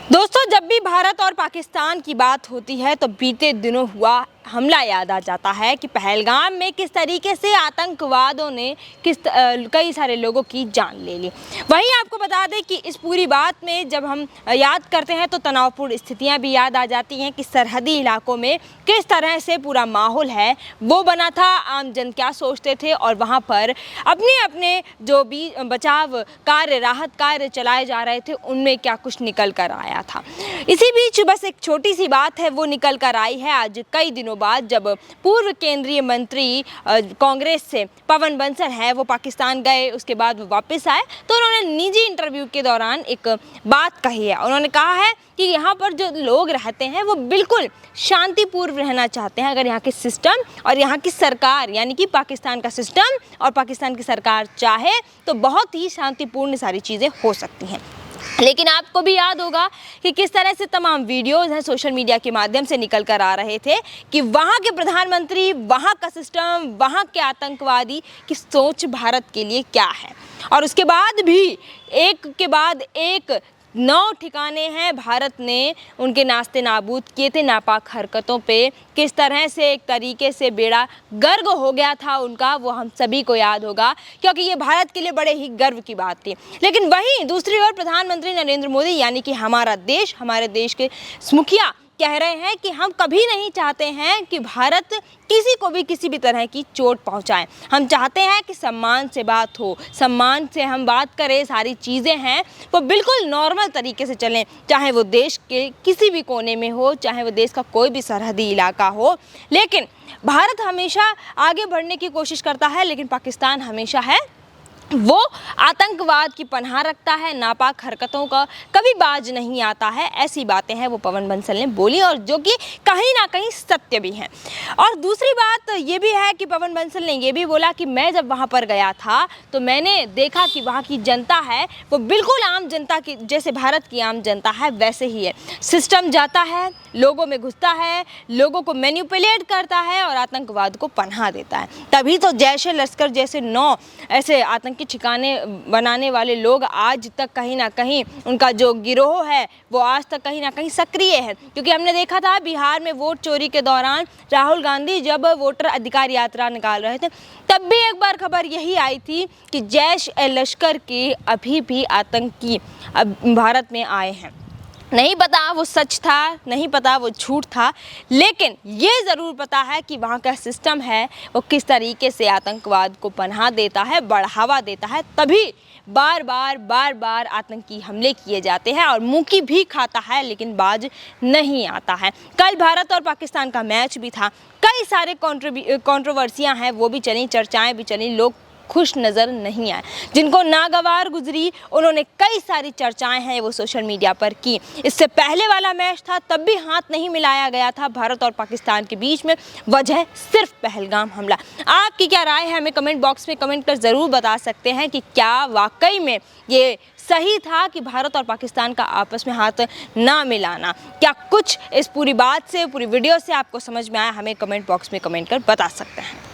दोस्तों, जब भी भारत और पाकिस्तान की बात होती है तो बीते दिनों हुआ हमला याद आ जाता है कि पहलगाम में किस तरीके से आतंकवादियों ने कई सारे लोगों की जान ले ली। वहीं आपको बता दें कि इस पूरी बात में जब हम याद करते हैं तो तनावपूर्ण स्थितियां भी याद आ जाती हैं कि सरहदी इलाकों में किस तरह से पूरा माहौल है वो बना था, आम जन क्या सोचते थे और वहाँ पर अपने अपने जो भी बचाव कार्य, राहत कार्य चलाए जा रहे थे उनमें क्या कुछ निकल कर आया था। इसी बीच बस एक छोटी सी बात है वो निकल कर आई है आज कई दिनों बाद, जब पूर्व केंद्रीय मंत्री कांग्रेस से पवन बंसल है वो पाकिस्तान गए, उसके बाद वो वापस आए तो उन्होंने निजी इंटरव्यू के दौरान एक बात कही है। उन्होंने कहा है कि यहाँ पर जो लोग रहते हैं वो बिल्कुल शांतिपूर्व रहना चाहते हैं। अगर यहाँ के सिस्टम और यहाँ की सरकार यानी कि पाकिस्तान का सिस्टम और पाकिस्तान की सरकार चाहे तो बहुत ही शांतिपूर्ण सारी चीज़ें हो सकती हैं। लेकिन आपको भी याद होगा कि किस तरह से तमाम वीडियोज़ हैं सोशल मीडिया के माध्यम से निकल कर आ रहे थे कि वहाँ के प्रधानमंत्री, वहाँ का सिस्टम, वहाँ के आतंकवादी की सोच भारत के लिए क्या है। और उसके बाद भी एक के बाद एक 9 ठिकाने हैं भारत ने उनके नास्ते नाबूद किए थे नापाक हरकतों पे। किस तरह से एक तरीके से बेड़ा गर्क हो गया था उनका, वो हम सभी को याद होगा क्योंकि ये भारत के लिए बड़े ही गर्व की बात थी। लेकिन वहीं दूसरी ओर प्रधानमंत्री नरेंद्र मोदी यानी कि हमारा देश, हमारे देश के मुखिया कह रहे हैं कि हम कभी नहीं चाहते हैं कि भारत किसी को भी किसी भी तरह की चोट पहुंचाए। हम चाहते हैं कि सम्मान से बात हो, सम्मान से हम बात करें, सारी चीज़ें हैं वो बिल्कुल नॉर्मल तरीके से चलें, चाहे वो देश के किसी भी कोने में हो, चाहे वो देश का कोई भी सरहदी इलाका हो। लेकिन भारत हमेशा आगे बढ़ने की कोशिश करता है, लेकिन पाकिस्तान हमेशा है वो आतंकवाद की पनाह रखता है, नापाक हरकतों का कभी बाज नहीं आता है। ऐसी बातें हैं वो पवन बंसल ने बोली और जो कि कहीं ना कहीं सत्य भी हैं। और दूसरी बात ये भी है कि पवन बंसल ने ये भी बोला कि मैं जब वहाँ पर गया था तो मैंने देखा कि वहाँ की जनता है वो बिल्कुल आम जनता की जैसे भारत की आम जनता है वैसे ही है। सिस्टम जाता है, लोगों में घुसता है, लोगों को मैनिपुलेट करता है और आतंकवाद को पनाह देता है। तभी तो जैश लश्कर जैसे 9 ऐसे आतंकी ठिकाने बनाने वाले लोग आज तक कहीं ना कहीं उनका जो गिरोह है वो आज तक कहीं ना कहीं सक्रिय है। क्योंकि हमने देखा था बिहार में वोट चोरी के दौरान राहुल गांधी जब वोटर अधिकार यात्रा निकाल रहे थे तब भी एक बार खबर यही आई थी कि जैश लश्कर के अभी भी आतंकी भारत में आए हैं। नहीं पता वो सच था, नहीं पता वो झूठ था, लेकिन ये ज़रूर पता है कि वहाँ का सिस्टम है वो किस तरीके से आतंकवाद को पनाह देता है, बढ़ावा देता है। तभी बार बार आतंकी हमले किए जाते हैं और मुँह की भी खाता है लेकिन बाज नहीं आता है। कल भारत और पाकिस्तान का मैच भी था, कई सारे कंट्रोवर्सियाँ हैं वो भी चली, चर्चाएँ भी चली, लोग खुश नज़र नहीं आए। जिनको नागवार गुजरी उन्होंने कई सारी चर्चाएं हैं वो सोशल मीडिया पर की। इससे पहले वाला मैच था तब भी हाथ नहीं मिलाया गया था भारत और पाकिस्तान के बीच में, वजह सिर्फ पहलगाम हमला। आपकी क्या राय है हमें कमेंट बॉक्स में कमेंट कर ज़रूर बता सकते हैं कि क्या वाकई में ये सही था कि भारत और पाकिस्तान का आपस में हाथ ना मिलाना। क्या कुछ इस पूरी बात से, पूरी वीडियो से आपको समझ में आया, हमें कमेंट बॉक्स में कमेंट कर बता सकते हैं।